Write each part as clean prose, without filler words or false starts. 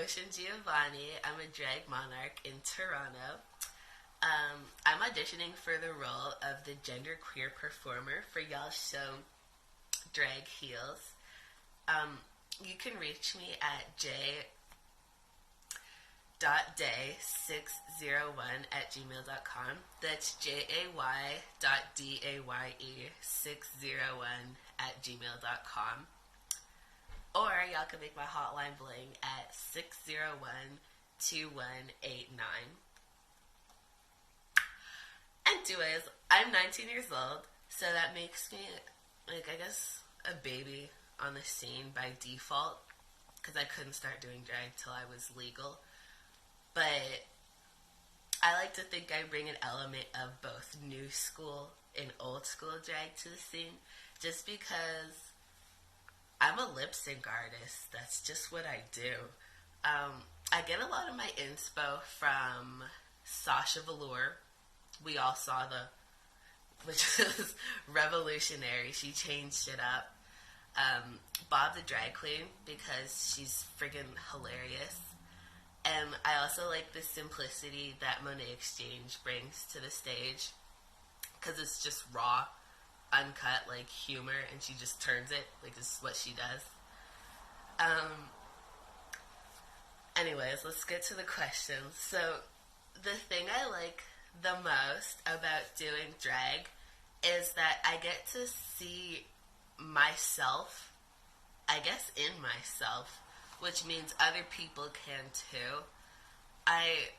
Ocean Giovanni. I'm a drag monarch in Toronto. I'm auditioning for the role of the genderqueer performer for y'all's show, Drag Heels. You can reach me at j.day601 That's jay.daye601 Or y'all can make my hotline bling at 601-2189. Anyways, I'm 19 years old, so that makes me, I guess, a baby on the scene by default, because I couldn't start doing drag till I was legal. But I like to think I bring an element of both new school and old school drag to the scene, just because I'm a lip sync artist. That's just what I do. I get a lot of my inspo from Sasha Velour. We all saw which was revolutionary. She changed it up. Bob the Drag Queen, because she's friggin' hilarious. And I also like the simplicity that Monet Exchange brings to the stage, because it's just raw, uncut, like, humor, and she just turns it, like, this is what she does. Anyways, let's get to the questions. So, the thing I like the most about doing drag is that I get to see myself, I guess, in myself, which means other people can too. I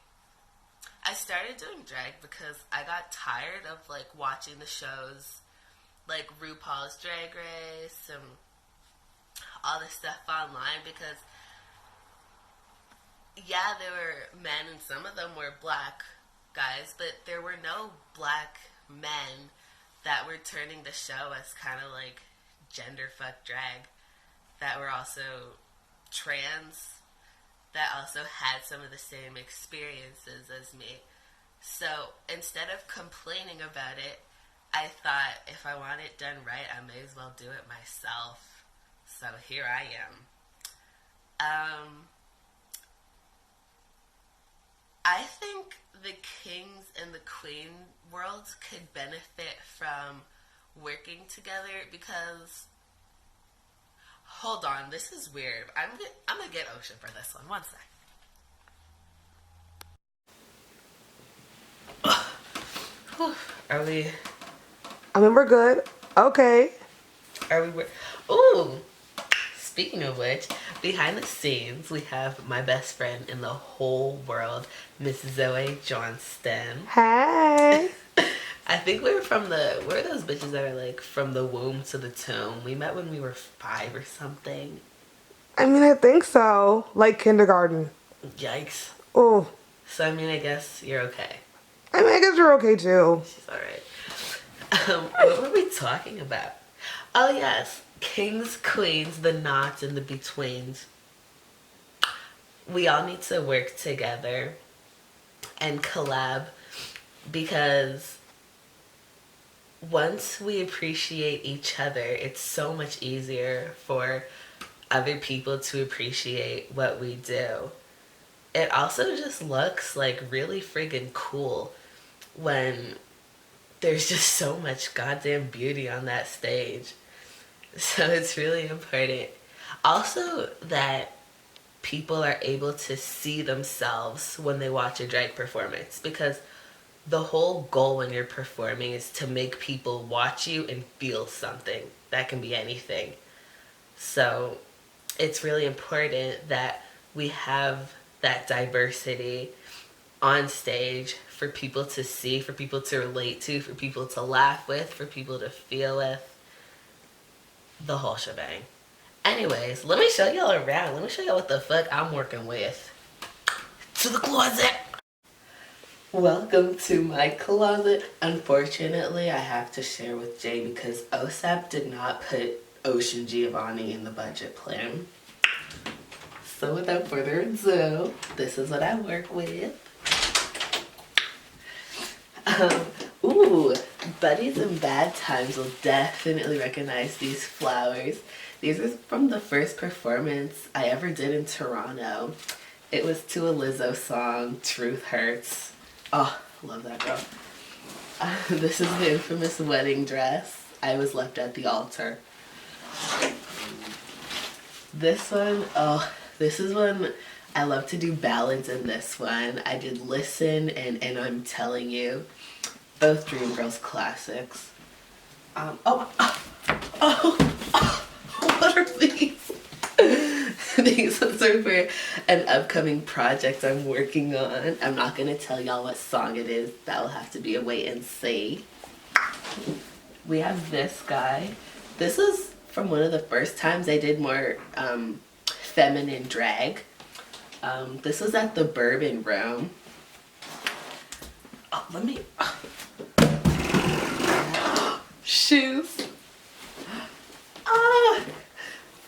started doing drag because I got tired of, like, watching the shows like RuPaul's Drag Race and all this stuff online, because yeah, there were men and some of them were black guys, but there were no black men that were turning the show as kind of like gender fuck drag, that were also trans, that also had some of the same experiences as me. So instead of complaining about it, I thought if I want it done right, I may as well do it myself. So here I am. I think the kings and the queen worlds could benefit from working together, because, hold on, this is weird. I'm gonna get Ocean for this one. One sec. Are we? I mean, we're good. Okay. Are we? Ooh. Speaking of which, behind the scenes, we have my best friend in the whole world, Miss Zoe Johnston. Hey. I think we're those bitches that are like from the womb to the tomb. We met when we were 5 or something. I mean, I think so. Like kindergarten. Yikes. Oh. So, I mean, I guess you're okay. I mean, I guess you're okay too. She's alright. What were we talking about? Oh, yes. Kings, queens, the nots, and the betweens. We all need to work together and collab, because once we appreciate each other, it's so much easier for other people to appreciate what we do. It also just looks like really friggin' cool when there's just so much goddamn beauty on that stage. So it's really important. Also, that people are able to see themselves when they watch a drag performance, because the whole goal when you're performing is to make people watch you and feel something. That can be anything. So it's really important that we have that diversity on stage for people to see, for people to relate to, for people to laugh with, for people to feel with. The whole shebang. Anyways, let me show y'all around. Let me show y'all what the fuck I'm working with. To the closet. Welcome to my closet. Unfortunately, I have to share with Jay because OSAP did not put Ocean Giovanni in the budget plan. So without further ado, this is what I work with. Ooh, buddies in bad times will definitely recognize these flowers. These are from the first performance I ever did in Toronto. It was to a Lizzo song, Truth Hurts. Oh, love that girl. This is the infamous wedding dress. I was left at the altar. This one, oh, this is one I love to do ballads in this one. I did Listen and I'm Telling You. Both Dreamgirls classics. What are these? These ones are for an upcoming project I'm working on. I'm not gonna tell y'all what song it is. That'll have to be a wait and see. We have this guy. This is from one of the first times I did more feminine drag. This was at the Bourbon Room. Oh, let me... Shoes.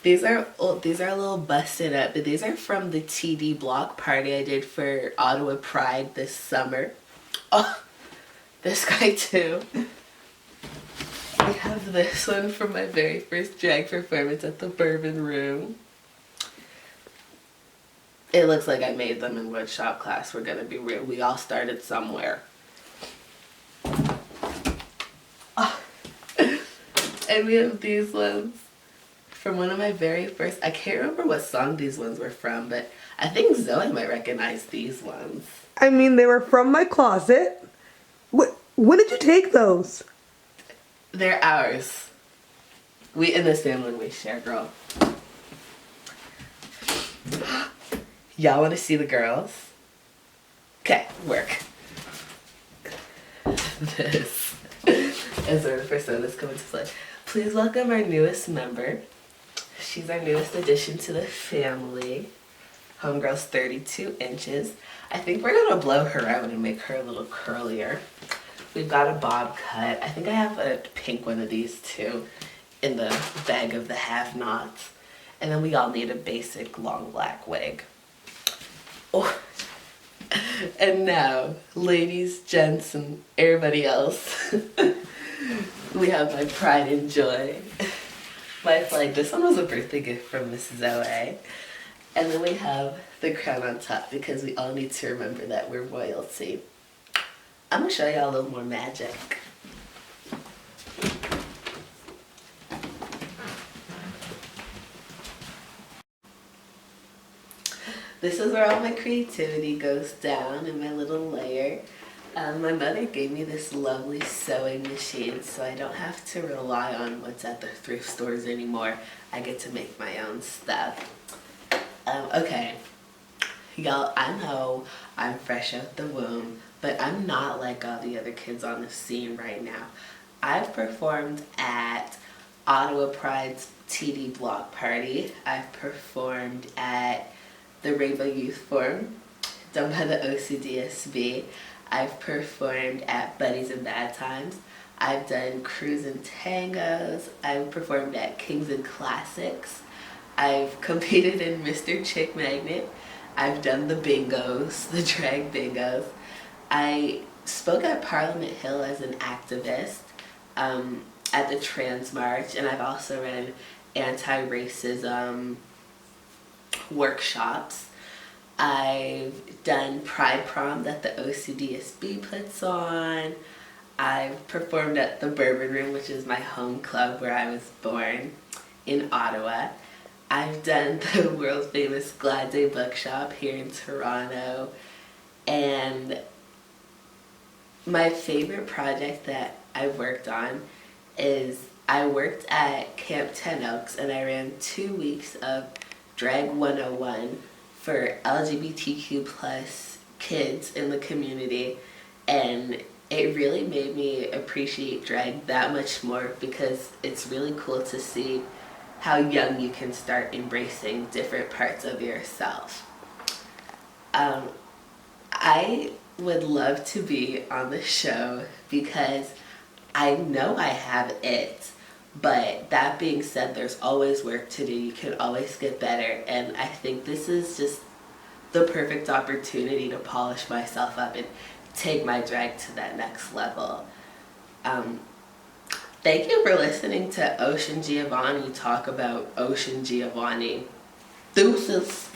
These are a little busted up, but these are from the TD block party I did for Ottawa Pride this summer. Oh, this guy too. We have this one from my very first drag performance at the Bourbon Room. It looks like I made them in woodshop class. We're gonna be real. We all started somewhere. Oh. And we have these ones from one of my very first, I can't remember what song these ones were from, but I think Zoe might recognize these ones. I mean, they were from my closet. When did you take those? They're ours. We in this family, we share, girl. Y'all want to see the girls? Okay, work. This is our personas coming to play. Please welcome our newest member. She's our newest addition to the family. Homegirl's 32 inches. I think we're gonna blow her out and make her a little curlier. We've got a bob cut. I think I have a pink one of these too in the bag of the have-nots. And then we all need a basic long black wig. Oh. And now, ladies, gents, and everybody else, we have my pride and joy. My flag. This one was a birthday gift from Miss Zoe. And then we have the crown on top because we all need to remember that we're royalty. I'm gonna show y'all a little more magic. This is where all my creativity goes down in my little layer. My mother gave me this lovely sewing machine, so I don't have to rely on what's at the thrift stores anymore. I get to make my own stuff. Okay, y'all, I know I'm fresh out the womb, but I'm not like all the other kids on the scene right now. I've performed at Ottawa Pride's TD block party. I've performed at the Rainbow Youth Forum, done by the OCDSB. I've performed at Buddies and Bad Times. I've done Cruise and Tangos. I've performed at Kings and Classics. I've competed in Mr. Chick Magnet. I've done the bingos, the drag bingos. I spoke at Parliament Hill as an activist at the Trans March, and I've also run anti-racism workshops. I've done Pride Prom that the OCDSB puts on. I've performed at the Bourbon Room, which is my home club where I was born in Ottawa. I've done the world famous Glad Day Bookshop here in Toronto. And my favorite project that I've worked on is I worked at Camp 10 Oaks and I ran 2 weeks of Drag 101 for LGBTQ plus kids in the community, and it really made me appreciate drag that much more because it's really cool to see how young you can start embracing different parts of yourself. I would love to be on the show because I know I have it. But that being said, there's always work to do. You can always get better. And I think this is just the perfect opportunity to polish myself up and take my drag to that next level. Thank you for listening to Ocean Giovanni talk about Ocean Giovanni. Deuces.